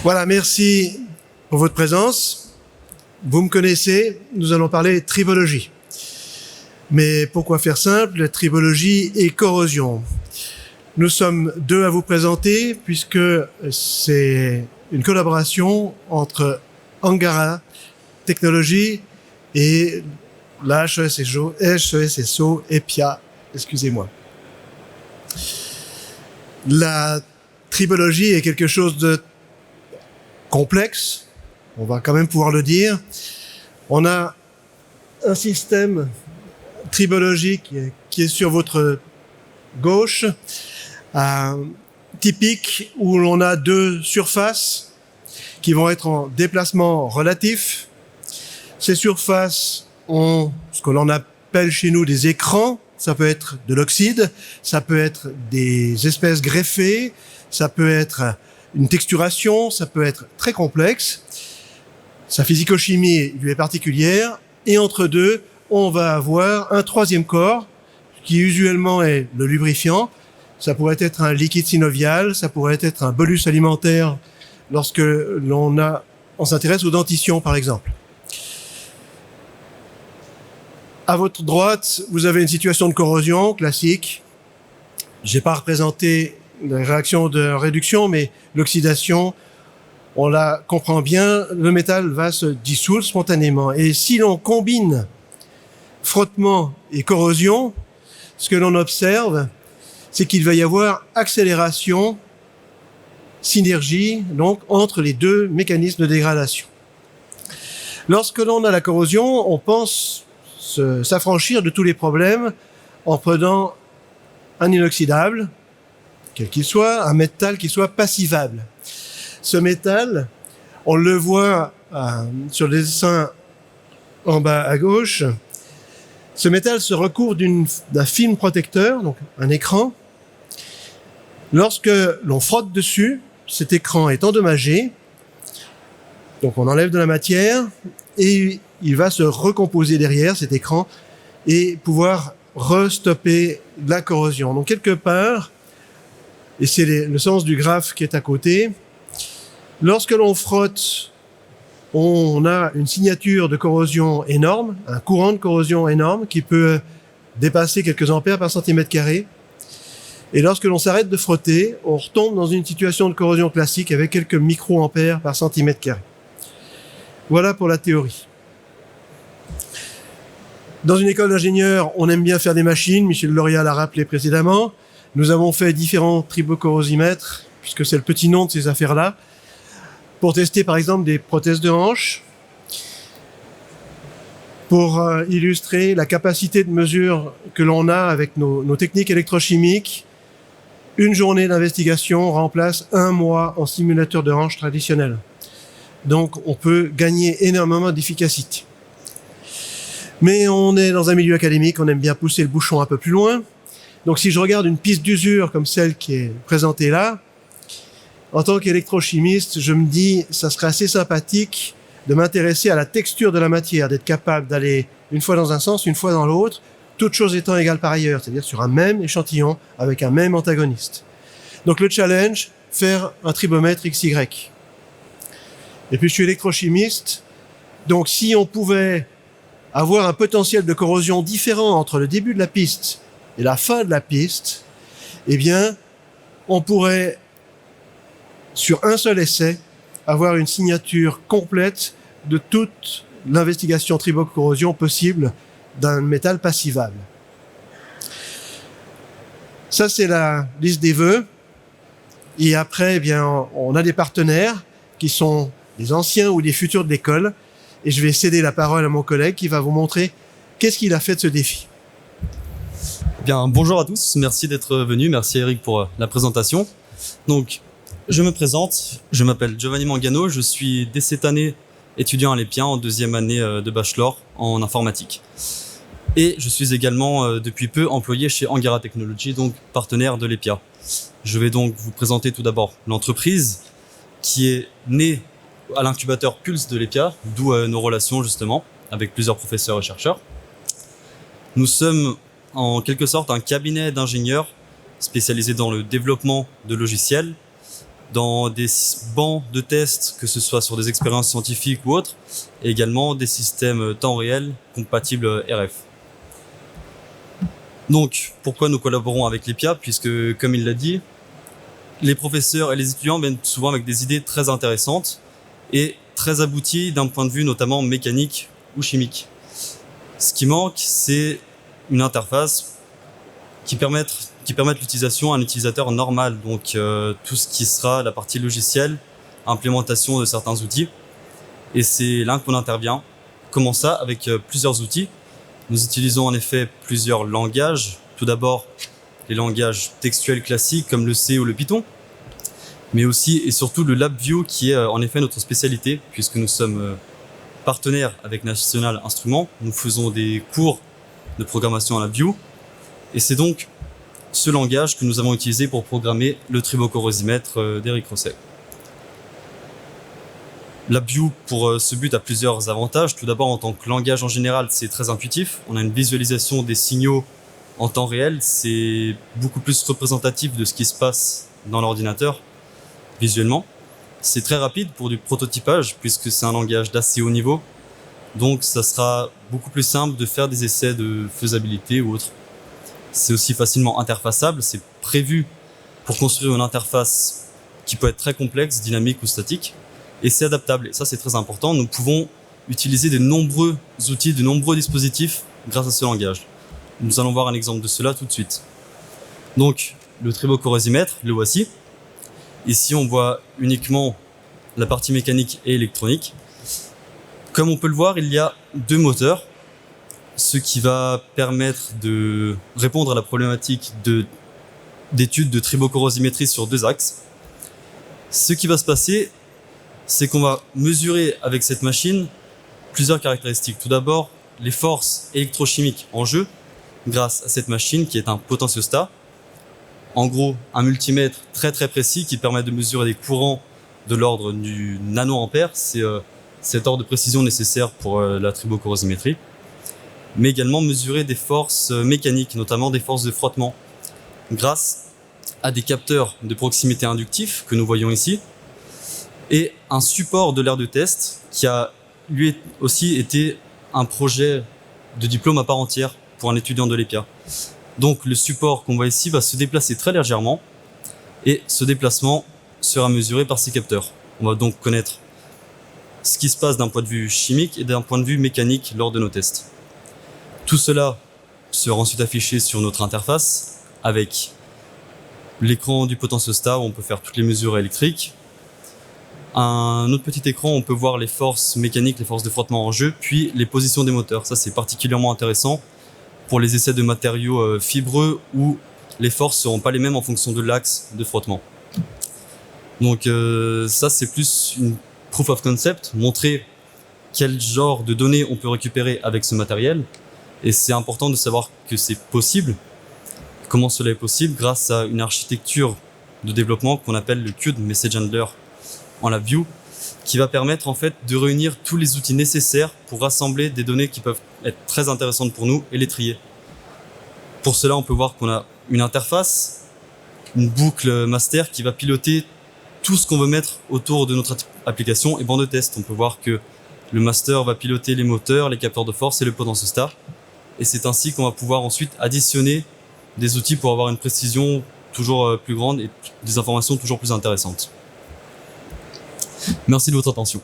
Voilà, merci pour votre présence. Vous me connaissez, nous allons parler tribologie. Mais pourquoi faire simple, tribologie et corrosion. Nous sommes deux à vous présenter puisque c'est une collaboration entre Angara Technologies et la HESSO EPIA, excusez-moi. La tribologie est quelque chose de complexe, on va quand même pouvoir le dire. On a un système tribologique qui est sur votre gauche, typique, où l'on a deux surfaces qui vont être en déplacement relatif. Ces surfaces ont ce que l'on appelle chez nous des écrans. Ça peut être de l'oxyde, ça peut être des espèces greffées, ça peut être une texturation, ça peut être très complexe. Sa physico-chimie lui est particulière. Et entre deux, on va avoir un troisième corps qui usuellement est le lubrifiant. Ça pourrait être un liquide synovial, ça pourrait être un bolus alimentaire lorsque on s'intéresse aux dentitions par exemple. À votre droite, vous avez une situation de corrosion classique. J'ai pas représenté la réaction de réduction, mais l'oxydation, on la comprend bien, le métal va se dissoudre spontanément. Et si l'on combine frottement et corrosion, ce que l'on observe, c'est qu'il va y avoir accélération, synergie, donc, entre les deux mécanismes de dégradation. Lorsque l'on a la corrosion, on pense s'affranchir de tous les problèmes en prenant un inoxydable, quel qu'il soit, un métal qui soit passivable. Ce métal, on le voit sur le dessin en bas à gauche, ce métal se recouvre d'un film protecteur, donc un écran. Lorsque l'on frotte dessus, cet écran est endommagé, donc on enlève de la matière et il va se recomposer derrière cet écran et pouvoir restopper la corrosion. Donc quelque part, et c'est le sens du graphe qui est à côté, lorsque l'on frotte, on a une signature de corrosion énorme, un courant de corrosion énorme qui peut dépasser quelques ampères par centimètre carré. Et lorsque l'on s'arrête de frotter, on retombe dans une situation de corrosion classique avec quelques microampères par centimètre carré. Voilà pour la théorie. Dans une école d'ingénieurs, on aime bien faire des machines. Michel Loria l'a rappelé précédemment. Nous avons fait différents tribocorrosimètres, puisque c'est le petit nom de ces affaires-là, pour tester par exemple des prothèses de hanche, pour illustrer la capacité de mesure que l'on a avec nos techniques électrochimiques. Une journée d'investigation remplace 1 mois en simulateur de hanche traditionnel. Donc on peut gagner énormément d'efficacité. Mais on est dans un milieu académique, on aime bien pousser le bouchon un peu plus loin. Donc si je regarde une piste d'usure comme celle qui est présentée là, en tant qu'électrochimiste, je me dis, ça serait assez sympathique de m'intéresser à la texture de la matière, d'être capable d'aller une fois dans un sens, une fois dans l'autre, toutes choses étant égales par ailleurs, c'est-à-dire sur un même échantillon avec un même antagoniste. Donc le challenge, faire un tribomètre XY. Et puis je suis électrochimiste, donc si on pouvait avoir un potentiel de corrosion différent entre le début de la piste et la fin de la piste, eh bien, on pourrait, sur un seul essai, avoir une signature complète de toute l'investigation tribocorrosion possible d'un métal passivable. Ça, c'est la liste des vœux. Et après, eh bien, on a des partenaires qui sont des anciens ou des futurs de l'école. Et je vais céder la parole à mon collègue qui va vous montrer qu'est-ce qu'il a fait de ce défi. Bien, bonjour à tous, merci d'être venus, merci Eric pour la présentation. Donc, je me présente, je m'appelle Giovanni Mangano, je suis dès cette année étudiant à l'EPIA en 2e année de bachelor en informatique. Et je suis également depuis peu employé chez Angara Technologies, donc partenaire de l'EPIA. Je vais donc vous présenter tout d'abord l'entreprise qui est née à l'incubateur Pulse de l'EPIA, d'où nos relations justement avec plusieurs professeurs et chercheurs. Nous sommes en quelque sorte un cabinet d'ingénieurs spécialisé dans le développement de logiciels, dans des bancs de tests, que ce soit sur des expériences scientifiques ou autres, et également des systèmes temps réel compatibles RF. Donc, pourquoi nous collaborons avec l'EPIA? Puisque, comme il l'a dit, les professeurs et les étudiants viennent souvent avec des idées très intéressantes et très abouties d'un point de vue notamment mécanique ou chimique. Ce qui manque, c'est une interface qui permette l'utilisation à un utilisateur normal, donc tout ce qui sera la partie logicielle, implémentation de certains outils. Et c'est là qu'on intervient. Comment ça? Avec plusieurs outils. Nous utilisons en effet plusieurs langages. Tout d'abord, les langages textuels classiques comme le C ou le Python, mais aussi et surtout le LabVIEW qui est en effet notre spécialité, puisque nous sommes partenaires avec National Instruments. Nous faisons des cours de programmation à LabVIEW, et c'est donc ce langage que nous avons utilisé pour programmer le tribocorosimètre d'Eric Rosset. LabVIEW, pour ce but, a plusieurs avantages. Tout d'abord, en tant que langage en général, c'est très intuitif. On a une visualisation des signaux en temps réel. C'est beaucoup plus représentatif de ce qui se passe dans l'ordinateur visuellement. C'est très rapide pour du prototypage, puisque c'est un langage d'assez haut niveau. Donc, ça sera beaucoup plus simple de faire des essais de faisabilité ou autre. C'est aussi facilement interfaçable. C'est prévu pour construire une interface qui peut être très complexe, dynamique ou statique. Et c'est adaptable. Et ça, c'est très important. Nous pouvons utiliser de nombreux outils, de nombreux dispositifs grâce à ce langage. Nous allons voir un exemple de cela tout de suite. Donc, le tribocorosimètre, le voici. Ici, on voit uniquement la partie mécanique et électronique. Comme on peut le voir, il y a deux moteurs, ce qui va permettre de répondre à la problématique d'étude de tribocorosimétrie sur deux axes. Ce qui va se passer, c'est qu'on va mesurer avec cette machine plusieurs caractéristiques. Tout d'abord, les forces électrochimiques en jeu grâce à cette machine qui est un potentiostat. En gros, un multimètre très très précis qui permet de mesurer des courants de l'ordre du nanoampère. C'est cet ordre de précision nécessaire pour la tribocorosimétrie. Mais également mesurer des forces mécaniques, notamment des forces de frottement, grâce à des capteurs de proximité inductifs que nous voyons ici, et un support de l'aire de test qui a lui aussi été un projet de diplôme à part entière pour un étudiant de l'EPIA. Donc le support qu'on voit ici va se déplacer très légèrement et ce déplacement sera mesuré par ces capteurs. On va donc connaître ce qui se passe d'un point de vue chimique et d'un point de vue mécanique lors de nos tests. Tout cela sera ensuite affiché sur notre interface avec l'écran du potentiostat où on peut faire toutes les mesures électriques. Un autre petit écran, on peut voir les forces mécaniques, les forces de frottement en jeu, puis les positions des moteurs. Ça, c'est particulièrement intéressant pour les essais de matériaux fibreux où les forces ne seront pas les mêmes en fonction de l'axe de frottement. Donc ça, c'est plus une proof of concept, montrer quel genre de données on peut récupérer avec ce matériel. Et c'est important de savoir que c'est possible. Comment cela est possible? Grâce à une architecture de développement qu'on appelle le Qt Message Handler en LabVIEW, qui va permettre en fait de réunir tous les outils nécessaires pour rassembler des données qui peuvent être très intéressantes pour nous et les trier. Pour cela, on peut voir qu'on a une interface, une boucle master qui va piloter tout ce qu'on veut mettre autour de notre application et banc de test. On peut voir que le master va piloter les moteurs, les capteurs de force et le potentiostat. Et c'est ainsi qu'on va pouvoir ensuite additionner des outils pour avoir une précision toujours plus grande et des informations toujours plus intéressantes. Merci de votre attention.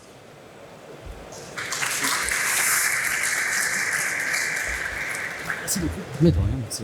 Merci beaucoup. Mais de rien, merci.